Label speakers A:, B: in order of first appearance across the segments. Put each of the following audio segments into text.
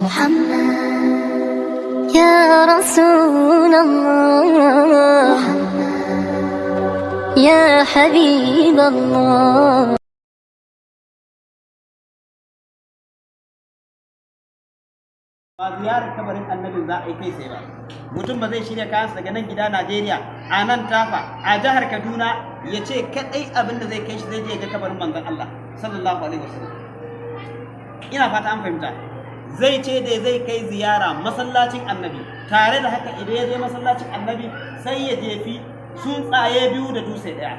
A: محمد يا رسول الله يا حبيب الله.
B: Ba ziyarar kabarin annabin za a yi kai sai ba. Mutum ba zai shirya kayansa daga nan gida Najeriya, a nan Tafa, a jihar Kaduna ya ce kadai abin da zai kai shi zai je ga kabarin manzon Allah sallallahu alaihi wasallam. Ina fata an fahimta. Zai ce da zai kai ziyara masallacin annabi, tare da haka idan ya je masallacin annabi sai ya jefi tsuntsaye biyu da dutse ɗaya.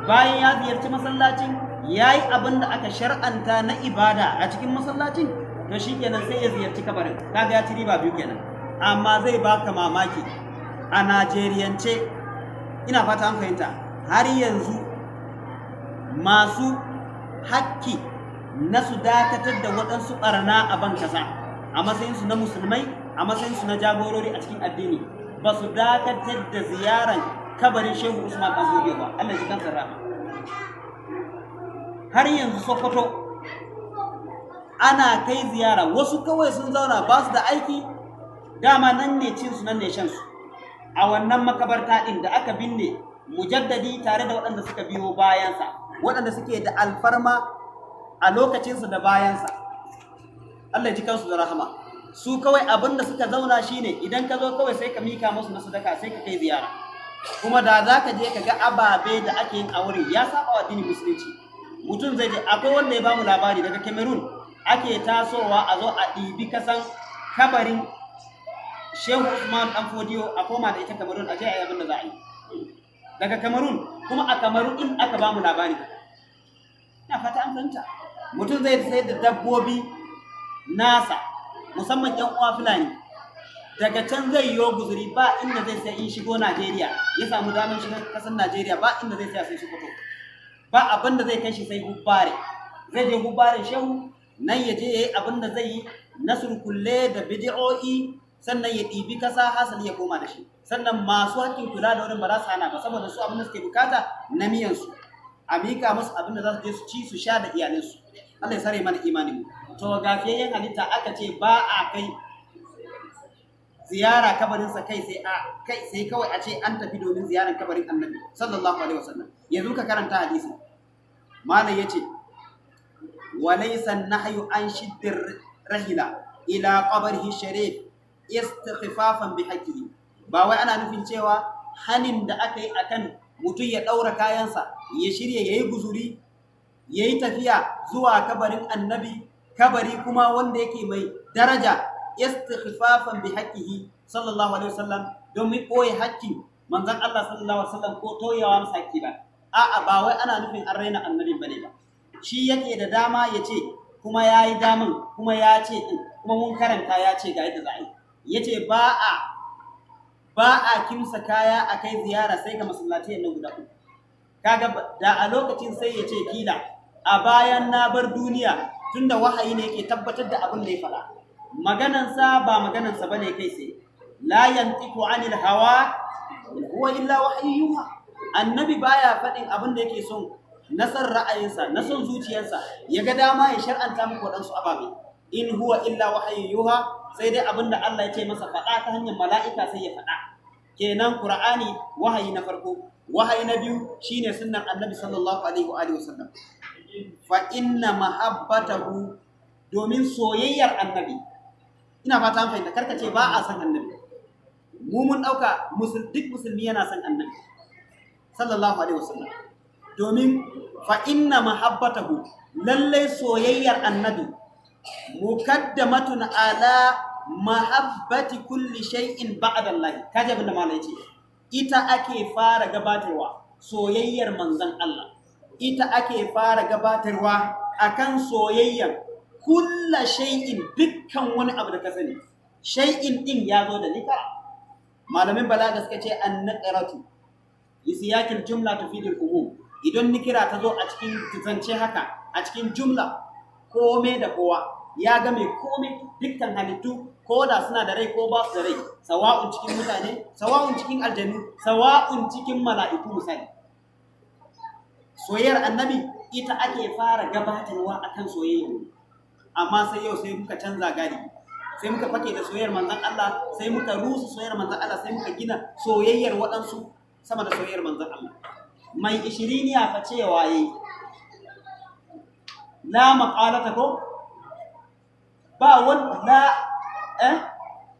B: Bayan ya ziyarci masallacin ya yi abin da aka shar'anta na ibada a cikin masallacin, to shi kenan sai ya ziyarci kabarin, kaga ya ci riba biyu kenan. Amma zai baka mamaki a Najeriyance, ina fata an fahimta, har yanzu masu hakki na su dakatar da waɗansu ɓarna a ban kasa a matsayinsu na musulmai, a matsayinsu na jagorori a cikin addini, ba su dakatar da ziyaran kabarin Shehu Usman ɗan Fodiyo ba, Allah ji kansa rahama. Har yanzu Sokoto ana kai ziyara, wasu kawai sun zauna ba su da aiki, dama nan ne cinsu nan ne shansu, a wannan makabarta ɗin da aka binne mujaddadi tare da waɗanda suka biyo bayansa, waɗanda suke da alfarma a lokacinsa da bayansa, Allah ji kansu da rahama. Su kawai abin da suka zauna shine idan ka zo kawai sai ka mika musu na sadaka sai ka kai ziyara, kuma da za ka je ka ga ababe da ake yin a wurin ya saba wa addinin musulunci. Mutum zai je, akwai wanda ya bamu labari daga Cameroon ake tasowa a zo a ɗibi kasan kabarin Shehu Usman ɗan Fodiyo a koma da ita Cameroon a je a yi abin da za a yi daga Cameroon, kuma a Cameroon in aka bamu labari. Ina fata an fahimta. Mutum zai sayar da dabbobi nasa, musamman ƴan uwa Fulani, daga can zai yiwo guzuri ba inda zai sai in shigo Najeriya, ya samu damar shiga kasar Najeriya ba inda zai sai shi fito, ba abin da zai kai shi sai Hubbare. Zai je Hubbare Shehu nan ya je yayi abin da zai yi na surkulle da bid'o'i, sannan ya ɗibi kasa hasali ya koma da shi. Sannan masu hakkin kula da wurin ba za su hana ba, saboda su abin da suke bukata na miyansu, a mika musu abin da za su je su ci su sha da iyalinsu. Allah ya sare mana imanin mu. To gafiyayyen halitta aka ce ba a kai ziyara kabarinsa kai sai kawai a ce an tafi domin ziyarar kabarin annabi sallallahu alaihi wasallam. Yanzu ka karanta hadisi, malam yace walaysa nahyu an shiddir rahila ila qabrihi sharif istighfafan bi haqqihi. Ba wai ana nufin cewa hanin da aka yi akan mutum ya daura kayansa ya shirye yayi guzuri yayi tafiya zuwa kabarin annabi, kabari kuma wanda yake mai daraja, istighfafan bi haqqihi sallallahu alaihi wasallam, domin koyi haƙƙin manzon Allah sallallahu alaihi wasallam ko toyewa masa haƙƙi ba. A'a, ba wai ana nufin an raina annabi bane ba. Shi yake da dama ya ce, kuma yayi daman, kuma ya ce din, kuma mun karanta ya ce ga yadda za a yi. Yace ba a kimsa kaya a kai ziyara sai ga masallatai nan guda uku. Kaga da a lokacin sai ya ce kila a bayan na bar duniya, tunda wahayi ne yake tabbatar da abin da ya faɗa. Maganansa ba maganansa bane kai sai, la yantiqu anil hawa huwa illa wahyuha. Annabi baya faɗin abin da yake son na san ra'ayinsa, na son zuciyarsa, ya ga dama ya shar'anta muku waɗansu ababe. In huwa illa wahyuha, sai dai abin da Allah ya ce masa faɗa ta hanyar mala'ika sai ya faɗa. Kenan Qur'ani wahayi na farko, wahayi na biyu shine sunnan Annabi sallallahu alaihi wa sallam. Fa inna mahabbatahu, domin soyayyar annabi, ina fata an fahimta, karka ce ba a san annabi. Mu mun dauka duk musulmi yana san annabi sallallahu alaihi wasallam, domin fa inna mahabbatahu, lallai soyayyar annabi mukaddamatun ala mahabbati kulli shay'in ba'da Allah. Kaje abin da malai ce, ita ake fara gabatarwa, soyayyar manzon Allah ita ake fara gabatarwa akan soyayyar kulla shay'in, dukkan wani abu da ka sani. Shay'in din ya zo da nikara. Malamin balaga suka ce an-naqratu li siyaqil jumla tufidul umum. Idan nikira ta zo a cikin zance haka, a cikin jumla, kome da kowa ya ga mai kome, dukkan halittu, ko da suna da rai ko ba su da rai, sawa'un cikin mutane, sawa'un cikin aljanu, sawa'un cikin mala'iku misali. Soyayyar annabi ita ake fara gabatarwa akan soyayyar. Amma sai yau sai muka canza gari, sai muka fake da soyayyar manzon Allah, sai muka rusa soyayyar manzon Allah, sai muka gina soyayyar waɗansu sama da soyayyar manzon Allah. Mai ishiriniya fa cewa yayi la maqalata ko ba wanda la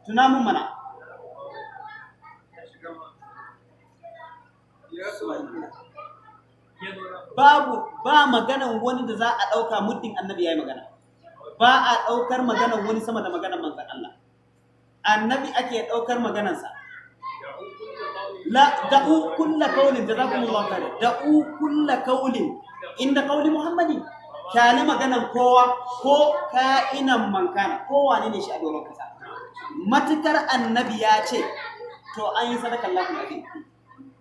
B: tunamun mana ba maganan wani da za a ɗauka muddin annabi ya yi magana, ba a ɗaukar maganan wani sama da maganan manzan Allah. Annabi ake ɗaukar maganansa. Da'u kulla kaulin, jazakumullahu khairan, da'u kulla kaulin inda kauli Muhammadin, kyale maganan kowa ko ka'inan mankana, kowa ne shi a doron kasa. Matukar annabi ya ce to an yi sadakan lafiya.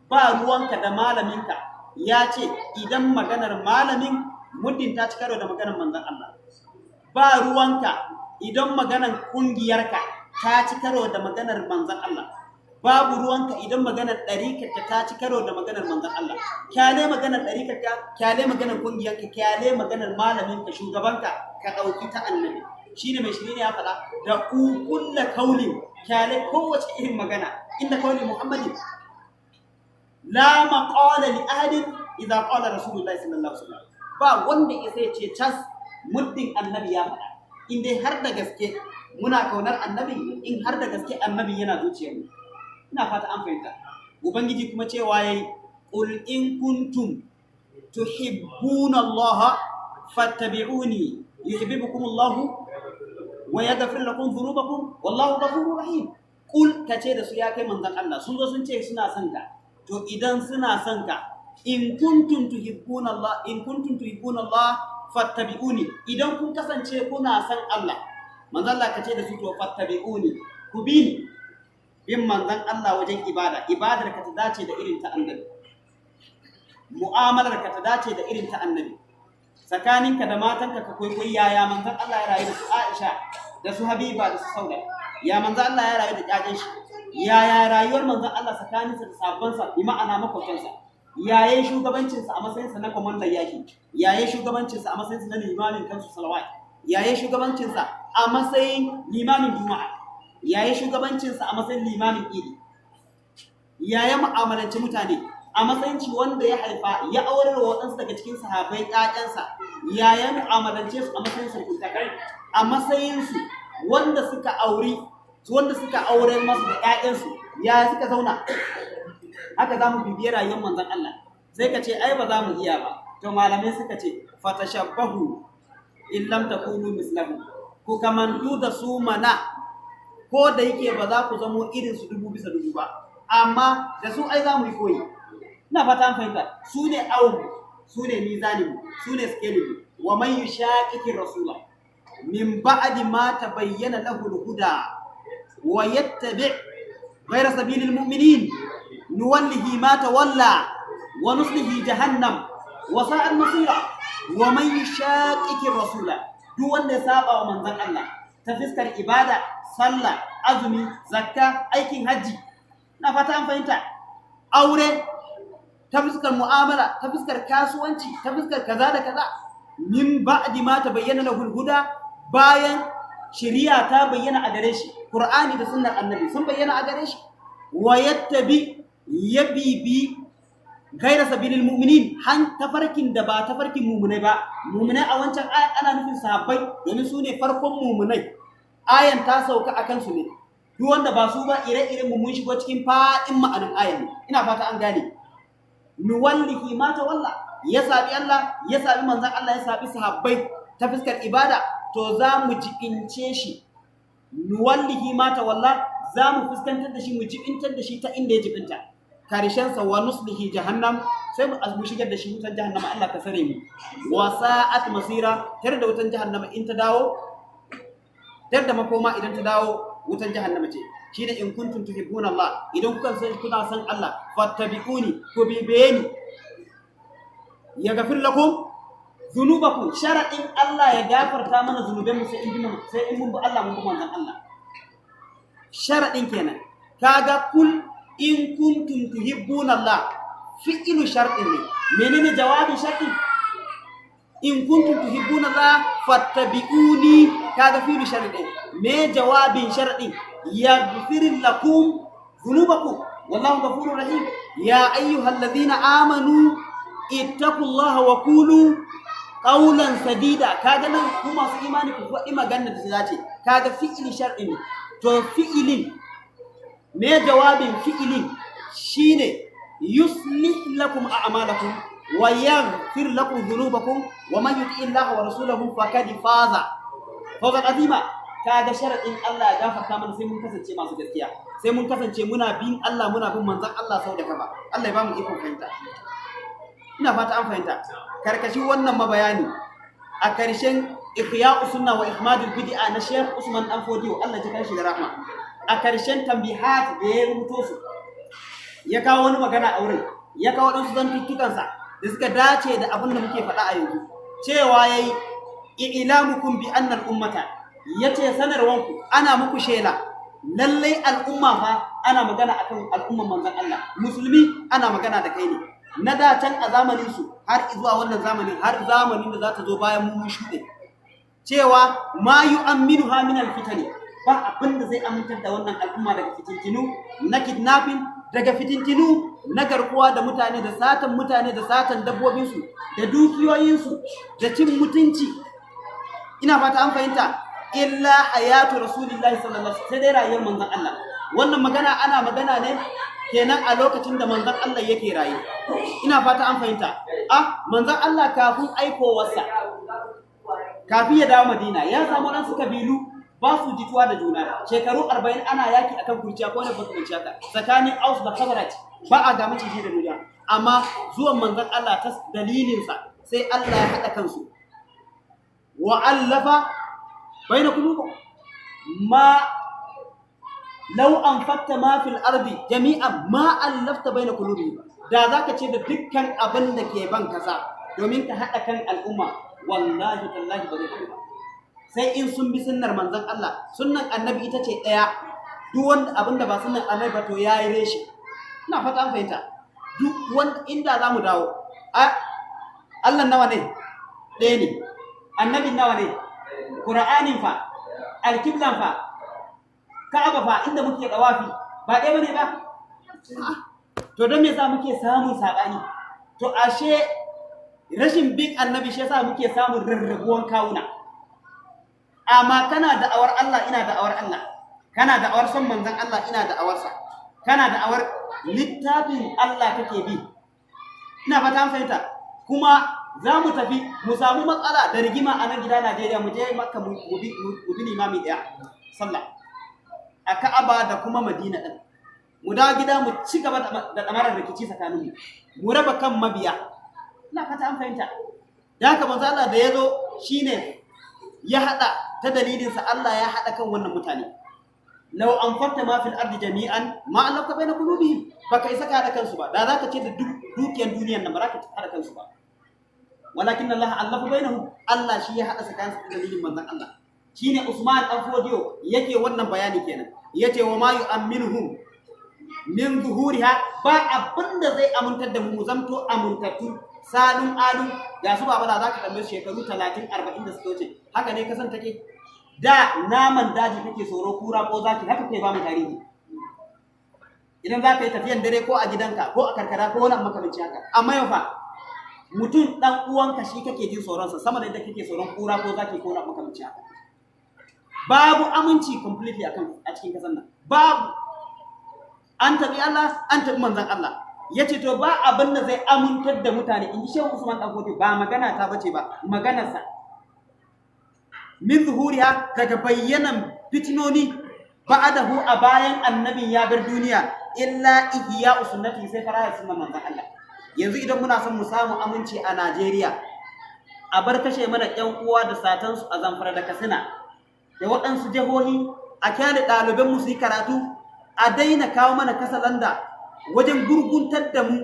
B: Ba ruwanka da malaminka ya ce idan maganar malamin muddin ta ci karo da maganar manzon Allah. Ba ruwanka idan maganar kungiyarka ta ci karo da maganar manzon Allah. Babu ruwanka idan maganar ɗarikarka ta ci karo da maganar manzon Allah. Kyale maganar ɗarikarka, kyale maganar kungiyarka, kyale maganar malaminka, shugabanka, ka ɗauki ta annabi. Shine mai shirin ya faɗa da kulla kaulin, kyale kowace irin magana inda kauli Muhammadin. La maqala li ahadin idza qala rasulullahi sallallahu alaihi wasallam. Ba wanda ya ce cas muddin annabi ya faɗa. In dai har da gaske muna kaunar annabi, in har da gaske annabi yana zuciyarmu. Ina fata an fahimta. Ubangiji kuma cewa yayi qul in kuntum tuhibbuna Allah fattabi'uni yuhibbukum Allah wa yaghfir lakum dhunubakum wallahu ghafurur rahim. Qul kace da su ya kai manzon Allah, sun zo sun ce suna son ka. To idan suna son ka, in kuntum tuhibbuna Allah fattabi'uni, idan kun kasance kuna son Allah, manzon Allah kace da su to fattabi'uni, ku bi ni. Bin manzon Allah wajen ibadar ka ta dace da irin ta annabi, mu'amalar ka ta dace da irin ta annabi, tsakaninka da matanka ka kwaikwayi yaya manzon Allah ya rayu da su Aisha da su Habiba da su Sauda, ya manzon Allah ya rayu da ƴaƴan shi, yaya rayuwar manzon Allah tsakaninsa da sahabbansa, bi ma'ana makwabtansa, yayin shugabancinsa a matsayinsa na kwamandan yaki, yayin shugabancinsa a matsayinsa na limamin kansu salawat, yayin shugabancinsa a matsayin limamin juma'a, yayin shugabancinsa a matsayin limamin idi, yayin mu'amalanci mutane a matsayin ci wanda ya haifa ya aurar wa waɗansu daga cikin sahabbai ƴaƴansa, yayin mu'amalance su a matsayin sarkuntakai, a matsayinsu wanda suka aure masu da ƴaƴansu, ya suka zauna. Haka za mu bibiye rayuwar manzon Allah. Sai ka ce ai ba za mu iya ba, to malamai suka ce fatashabbahu in lam takunu mislahu, ku kamantu da su mana, ko da yake ba za ku zamo irin su 1000% ba, amma da su ai za mu yi koyi. Ina fata an fahimta. Su ne awon, su ne mizanin, su ne skelin. Wa man yushaqiqir rasula min ba'di ma tabayyana lahu al-huda wa yattabi' ghayra sabilil mu'minin nuwallihi ma tawalla wa nuslihi jahannam wa sa'at masira. Wa man yushaqiqir rasula, duk wanda ya saba wa manzon Allah ta fiskar ibada, sallah, azumi, zakka, aikin haji, na fata an fahimta, aure, ta fuskar mu'amala, ta fuskar kasuwanci, ta fuskar kaza da kaza, min ba'di ma tabayyana lahu al-huda, bayan shari'a ta bayyana a gare shi, Qur'ani da sunnar Annabi sun bayyana a gare shi, wa yattabi yabibi gaira sabilil mu'minin, tafarkin da ba tafarkin mu'minai ba. Mu'minai a wancan aya ana nufin sahabbai, domin su ne farkon mu'minai. Ayan ta sauka akan su ne. Duk wanda ba su ba ire-iren mu mun shigo cikin fa'in ma'anin ayan. Ina fata an gane. Nuwallihi ma tawalla, ya sabi Allah, ya sabi manzon Allah, ya sabi sahabbai ta fuskar ibada, to za mu jibince shi. Nuwallihi ma tawalla, za mu fuskantar da shi, mu jibintar da shi ta inda ya jibinta. Karshensa wa nuslihi jahannam, sai mu shigar da shi wutan jahannama. Allah ka sare mu. Wa sa'at masira, tare da wutan jahannama in ta dawo, tare da makoma idan ta dawo wutan jahannama ce. Shine in kuntum tuhibbuna Allah, idan kuna san Allah, fattabi'uni, ku bibiye ni, yaghfir lakum dhunubakum. Sharadin Allah ya gafarta mana zunubanmu sai in mun bi Allah, mun bi manzon Allah. Sharadin kenan. Kaga kul in kuntum tuhibbuna Allah, fi'lu shartin ne. Menene jawabin shartin? In kuntum tuhibbuna Allah fattabi'uni, kaga fi'lu shartin. me jawabin sharadin yaghfir lakum dhunubakum wallahu ghafurur rahim ya ayyuhalladhina amanu ittaqullaha wa qulu qawlan sadida. Kaga nan ku masu imani ku faɗi magana da zace kaga fi'ili shar'in to fi'ilin me jawabin fi'ilin shine yuslih lakum a'malakum wa yaghfir lakum dhunubakum wa man yuti illaha wa rasulahu faqad faza fawzan azima. Kaga sharadin Allah ya gafarta mana sai mun kasance masu gaskiya, sai mun kasance muna bin Allah, muna bin manzon Allah sau da kafa. Allah ya ba mu ikon fahimta. Ina fata an fahimta. Karkashin wannan mabayani a karshen Ihya'us Sunna wa Ihmadul Bid'a na Sheikh Usman Dan Fodiyo, Allah ya karshe da rahma. A karshen tambihat da ya rubuto su ya kawo wani magana a wurin, ya kawo dan su zantuttukansa da suka dace da abin da muke faɗa a yanzu. Cewa yayi ilamukum bi anna al-ummata, yace sanarwanku ana muku shela lallai al'umma fa ana magana akan al'umman manzon Allah, musulmi ana magana da kai ne na da can a zamanin su har zuwa wannan zamanin, har zamanin da za ta zo bayan mun shuɗe, cewa ma yu'amminuha min al-fitani, ba abin da zai amintar da wannan al'umma daga fitintinu na kidnapping, daga fitintinu na garkuwa da mutane, da satan mutane, da satan dabbobinsu, da dukiyoyinsu, da cin mutunci. Ina fata an fahimta. Illa hayatu rasulillahi sallallahu alaihi wasallam, sai dai rayuwar manzon Allah. Wannan magana ana magana ne kenan a lokacin da manzon Allah yake raye. Ina fata an fahimta. Manzon Allah kafin aikowarsa, kafin ya dawo Madina, ya samu nan su kabilu ba su jituwa da juna. Shekaru 40 ana yaki akan kurciya ko ne ba su kurciya ka tsakanin Aus da Khazraj, ba a ga maciji da juna. Amma zuwan manzon Allah ta dalilinsa sai Allah ya haɗa kansu. Wa allafa baina qulubikum ma law anfaqta ma fil ardi jami'an ma allafta baina qulubikum. Da zaka ce da dukkan abin da ke ban kasa domin ka hada kan al'umma, wallahi tallahi ba zai ba. Sai in sun bi sunnar manzon Allah, sunnan annabi ita ce daya. Duk wanda abin da ba sunnan annabi ba to yayi reshi. Ina fata an fahimta. Duk wanda inda zamu dawo Allah nawa ne? Ɗaya ne. Annabi nawa ne? Qur'anin fa, alkiblan fa, Ka'aba fa inda muke dawafi ba dai bane ba. To don me yasa muke samun sabani? To ashe rashin bin annabi shi yasa muke samun rarrabuwan kawuna. Amma kana da'awar Allah, ina da'awar Allah. Kana da'awar son manzon Allah, ina da'awar sa. Kana da'awar littafin Allah kake bi. Ina fata an fahimta. Kuma za mu tafi mu samu matsala da rigima a nan gida Najeriya, mu je Makka mu bi limami ɗaya sallah a Ka'aba da kuma Madina ɗin. Mu dawo gida mu ci gaba da ɗamarar rikici tsakaninmu, mu raba kan mabiya. Ina fata an fahimta. Da haka manzo Allah da ya zo shine ya haɗa ta dalilinsa, Allah ya haɗa kan wannan mutane. Law anfaqta ma fil ardi jami'an ma allafta baina qulubihim, baka isa ka haɗa kansu ba. Da zaka ce da dukiyar duniyar nan ba za ka haɗa kansu ba. Walakin Allah allafa bainahum, Allah shi ya hada tsakanin su dalilin manzon Allah. Shine Usman Dan Fodiyo yake wannan bayani kenan. Yace wa ma yu'minuhum min zuhuriha, ba abinda zai amintar da mu zamto amintattu salun alu. Ga su baba da zaka tambaye shekaru 30 40 da suka wuce, haka ne kasan take? Da naman daji kake tsoro, kura ko zaki, haka kai ba mu tarihi. Idan zaka yi tafiyan dare ko a gidanka ko a karkara ko wani makamanci haka. Amma yau fa mutum dan uwanka shi kake jin tsoronsa sama da yadda kake tsoron kura ko zaki ko na makamanci haka. Babu aminci completely a cikin kasan nan. Babu. An tabi Allah, an tabi manzon Allah. Yace to ba abin da zai amintar da mutane, in ji Shehu Usman Dan Fodiyo, ba magana ta bace ba, maganarsa. Min zuhuriha, daga bayyanan fitinoni ba'adahu, a bayan annabin ya bar duniya, illa ihya'us sunnati, sai fara sunnan manzon Allah. Yanzu idan muna son mu samu aminci a Najeriya, a bar kashe mana ƴan uwa da satansu a Zamfara da Katsina da waɗansu jihohi, a kyale ɗalibanmu su yi karatu, a daina kawo mana kasalanda wajen gurguntar da mu,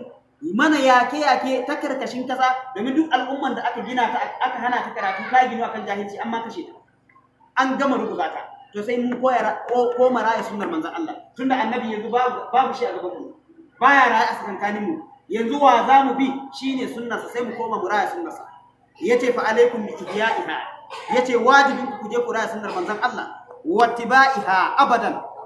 B: mana yake-yake ta karkashin kasa, domin duk al'umman da aka gina ta aka hana ta karatu ta gino akan jahilci, amma kashe ta, an gama rubuta ta. To sai mun ko maraya sunnar manzon Allah, tunda annabi yanzu babu shi a gaban mu, baya raye a tsakankanin mu. Yanzu wa za mu bi shine sunnarsa, sai mu koma mu raya sunnarsa. Yace fa alaikum bi ihya'iha, yace wajibin ku je ku raya sunnar manzon Allah. wattiba'iha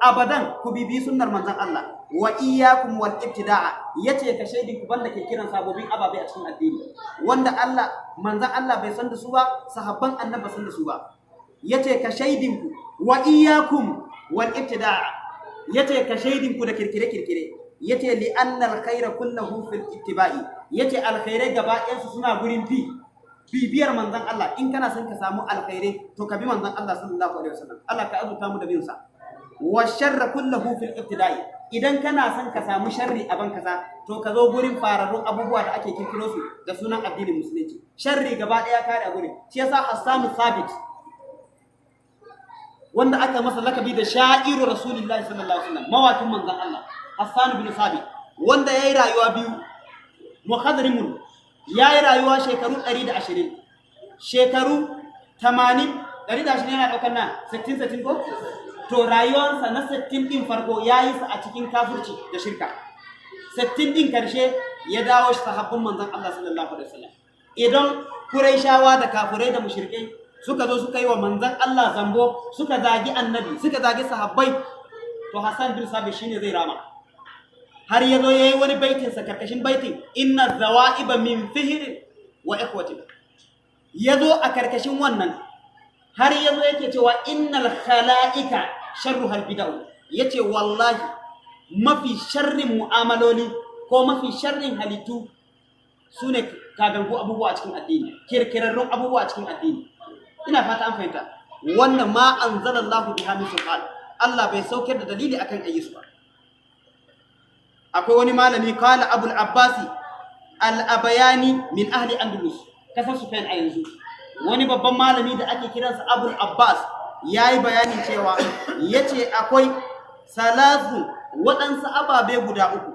B: abadan ku bibi sunnar manzon Allah wa iyyakum wal ibtida'a yace ka shaidin ku banda ke kiran sabobin ababe a cikin addini wanda Allah manzon Allah bai san da su ba, sahabban annabi ba san da su ba. Yace ka shaidin ku wa iyyakum wal ibtida'a yace ka shaidin ku da kirkire yace li anna al khayra kulluhu fil ittiba'i yace alkhairai gaba ɗayan su suna gurin bibiyar manzon Allah. In kana son ka samu alkhairai to ka bi manzon Allah sallallahu alaihi wasallam. Allah ka azurta mu da bin sa. Wa sharra kulluhu fil ibtida'i idan kana son ka samu sharri a ban kaza to ka zo gurin fararrun abubuwa da ake kirkiro su da sunan addinin musulunci. Sharri gaba ɗaya kare a gurin. Shi yasa Hassan Thabit wanda aka masa lakabi da sha'iru Rasulullahi sallallahu alaihi wasallam, mawakin manzon Allah Hassan bin Thabit, wanda yayi rayuwa biyu, muhadrimun yayi rayuwa shekaru 120, shekaru 80, 120 yana daukar na 60 ko to rayuwarsa na 60 din farko yayi sa a cikin kafirci da shirka, 60 din karshe ya dawo sahabban manzon Allah sallallahu alaihi wasallam. Idan Quraishawa da kafirai da mushrikai suka zo suka yi wa manzon Allah zambo, suka zagi annabi, suka zagi sahabbai, to Hassan bin Thabit shine zai rama. Har yazo yayi wani baitin sa karkashin baitin inna zawaiba min fihr wa ikhwati, yazo a karkashin wannan har yazo yake cewa innal khalaiqa sharruhal bid'ah, yace wallahi mafi sharrin mu'amaloli ko mafi sharrin halittu sune kagangu abubuwa a cikin addini, kirkirarrun abubuwa a cikin addini. Ina fata an fahimta. Wannan ma anzalallahu biha min sultan, Allah bai saukar da dalili akan ayyusu ba. Akwai wani malami kala Abul Abbasi al-Abayani min ahli Andalus, kasar Spain a yanzu. Wani babban malami da ake kiransa Abul Abbas yayi bayani cewa yace akwai salatu waɗansu ababe guda uku.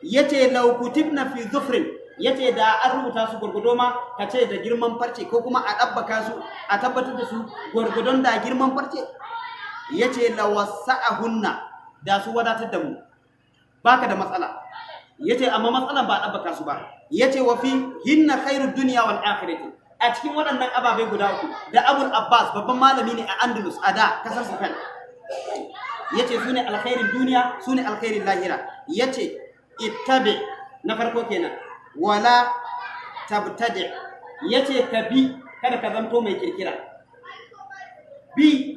B: Yace law kutibna fi dhufrin, yace da an rubuta su gurgudo ma kace da girman farce ko kuma a dabbaka su a tabbatar da su gurgudon da girman farce, yace lawassa'ahunna da su wadatar da mu, baka da matsala. Yace amma matsalan ba dabbaka su ba. Yace wa fi hinna khairud dunya wal akhirati, a cikin waɗannan ababai guda uku da Abul Abbas babban malami ne a Andalus a da kasar Spain, yace sune alkhairin duniya sune alkhairin lahira. Yace ittabi na farko kenan, wala tabtadi, yace ka bi kada ka zanto mai kirkira, bi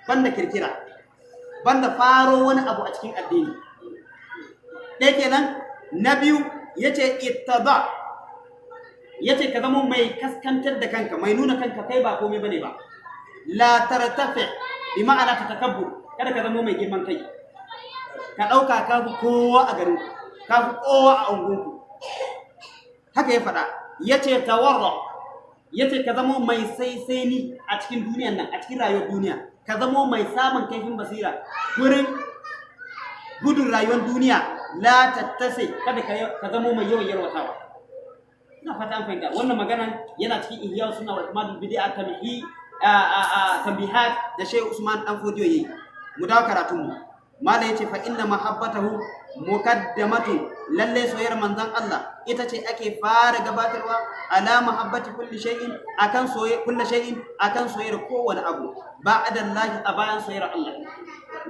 B: banda kirkira, banda faro wani abu a cikin addini. Ɗaya kenan. Na biyu yace ittaba, yace ka zama mai kaskantar da kanka, mai nuna kanka kai ba komai bane ba. La tartafi bi ma'ana tatakabbur, kada ka zama mai girman kai, ka dauka ka fi kowa a garin, ka fi kowa a ungunku. Haka ya faɗa. Yace tawarra, yace ka zama mai saisaini a cikin duniyan nan, a cikin rayuwar duniya, ka zama mai samun kaifin basira gurin gudun rayuwar duniya. La tattase, kada ka zama mai yawan yarwatawa. Ina fata an fahimta. Wannan magana yana cikin Ihya Sunna wal Ihmadul Bid'a tambihat da Sheikh Usman Dan Fodiyo yayi. Mu dawo karatun mu. Mala yace fa inna mahabbatahu muqaddamatun, lalle soyayyar manzon Allah ita ce ake fara gabatarwa ala mahabbati kulli shay'in, akan kulli shay'in, akan soyayyar kowane abu ba'da Allah, a bayan soyayyar Allah.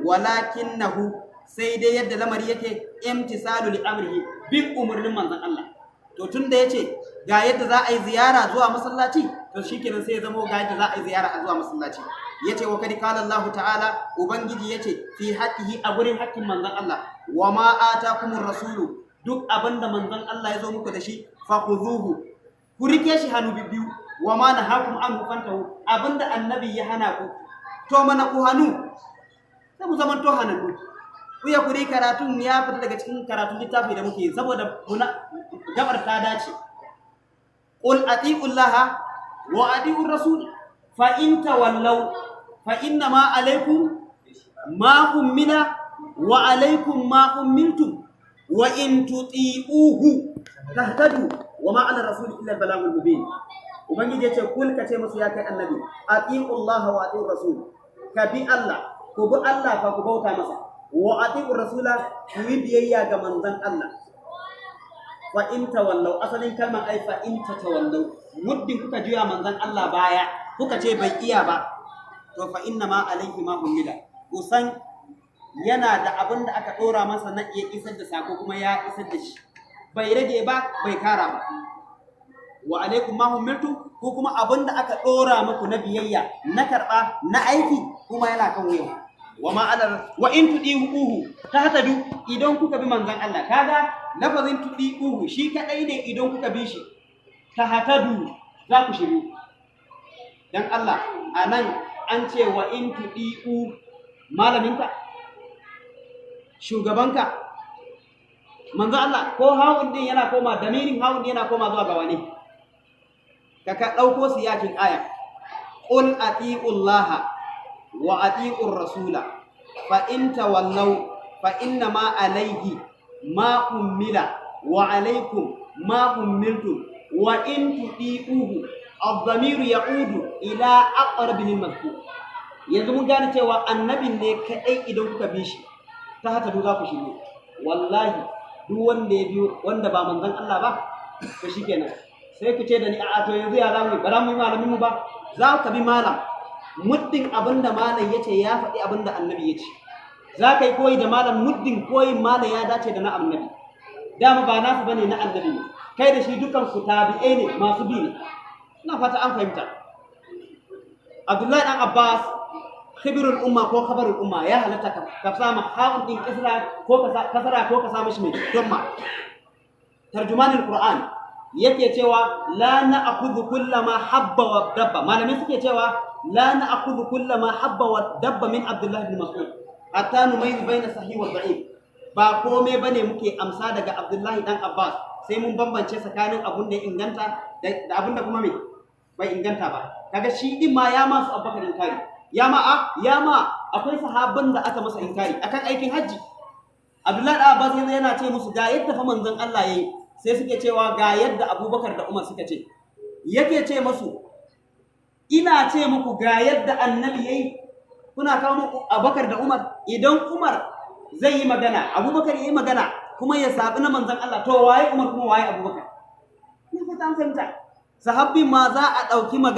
B: Walakinahu, sai dai yadda lamari yake imtisalu li amrihi, bin umurnin manzon Allah. To tunda yace ga yadda za a yi ziyara zuwa masallaci, to shikenan sai ya zama ga yadda za a yi ziyara a zuwa masallaci. Yace wa kadi qala Allah ta'ala, ubangiji yace fi haqqihi, a gurin haƙƙin manzon Allah, wa ma atakumur rasulu, duk abinda manzon Allah ya zo muku da shi fakhuzuhu, ku rike shi hannu bibbiyu, wa ma nahakum anhu fantahu, abinda annabi ya hana ku to mana ku hannu, sai mu zaman to hannu. Kuya kuri karatun ya fita daga cikin karatun littafi da muke, saboda gabar ta dace. Qul atiullaha wa atiur rasul fa in tawallaw fa inna ma alaykum ma ummila wa alaykum ma ummiltum wa in tuti'uhu tahtadu wa ma ala rasul illa balagul mubin. Ubangiji yace kul kace musu ya kai annabi, atiullaha wa atiur rasul, ka bi Allah, ku bi Allah fa ku bauta masa, wa atiur rasula, ku yi biyayya ga manzon Allah. Fa in tawallaw, asalin kalmar ai fa in tatawallaw, muddin kuka juya manzon Allah baya, kuka ce bai iya ba, to fa inna ma alaihi ma humila, kusan yana da abin da aka ɗora masa na iya isar da sako kuma ya isar da shi, bai rage ba bai kara ba. Wa alaikum ma humiltu, ko kuma abin da aka ɗora muku na biyayya na karɓa na aiki kuma yana kan wuyan. Wa in tudiuhu tahtadu, idan kuka bi manzon Allah, kaga lafazin tudiuhu shi kadai ne, idan kuka bi shi tahtadu za ku shiru. Dan Allah anan an ce wa in tudiu malaminka, shugabanka, manzon Allah, ko hawun din yana koma, damirin hawun din yana koma zuwa ga wani? Ka ɗauko siyakin aya, qul atiullaha wa atiur rasula fa in tawallaw fa inna ma alayhi ma ummila wa alaykum ma ummiltum wa in tudiuhu ad-damiru ya'udu ila aqrab min mazkur. Yanzu mun gane cewa annabin ne kadai idan kuka bi shi ta haka za ku shirye. Wallahi duk wanda ya biyo wanda ba manzon Allah ba to shikenan, sai ku ce da ni a'a to yanzu ya zamu ba za mu yi malamin mu ba. Za ka bi malam muddin abinda malam yace ya faɗi abinda annabi yace, za ka yi koyi da malam muddin koyin malam ya dace da na annabi. Dama ba nasu bane, na annabi ne, kai da shi dukan ku tabi'ai ne, masu bi ne. Ina fata an fahimta. Abdullahi dan Abbas, khibirul umma ko khabarul umma, ya halatta ka sama ha'un din kisra ko kasara ko ka sa mishi mai damma. Tarjumanul Qur'an yake cewa la na'khudhu kullama habba wa dabba, malamai suke cewa la na'khudhu kullama habba wa dabba min Abdullah ibn Mas'ud hatta numayyiz baina sahih wa da'if. Ba komai bane muke amsa daga Abdullahi dan Abbas, sai mun bambance tsakanin abun da ya inganta da abun da kuma bai inganta ba. Kaga shi din ma ya masu Abubakar inkari, ya ma akwai sahabban da aka masa inkari akan aikin haji. Abdullahi dan Abbas yana ce musu ga yadda fa manzon Allah yayi, sai suke cewa ga yadda Abubakar da Umar suka ce. Yake ce musu, ina ce muku ga yadda annabi yayi, kuna kawo muku Abubakar da Umar. Idan Umar zai yi magana, Abubakar yayi magana kuma ya sabi na manzon Allah, to waye Umar kuma waye Abubakar? Ina fata an fahimta. Sahabbi ma za a ɗauki magana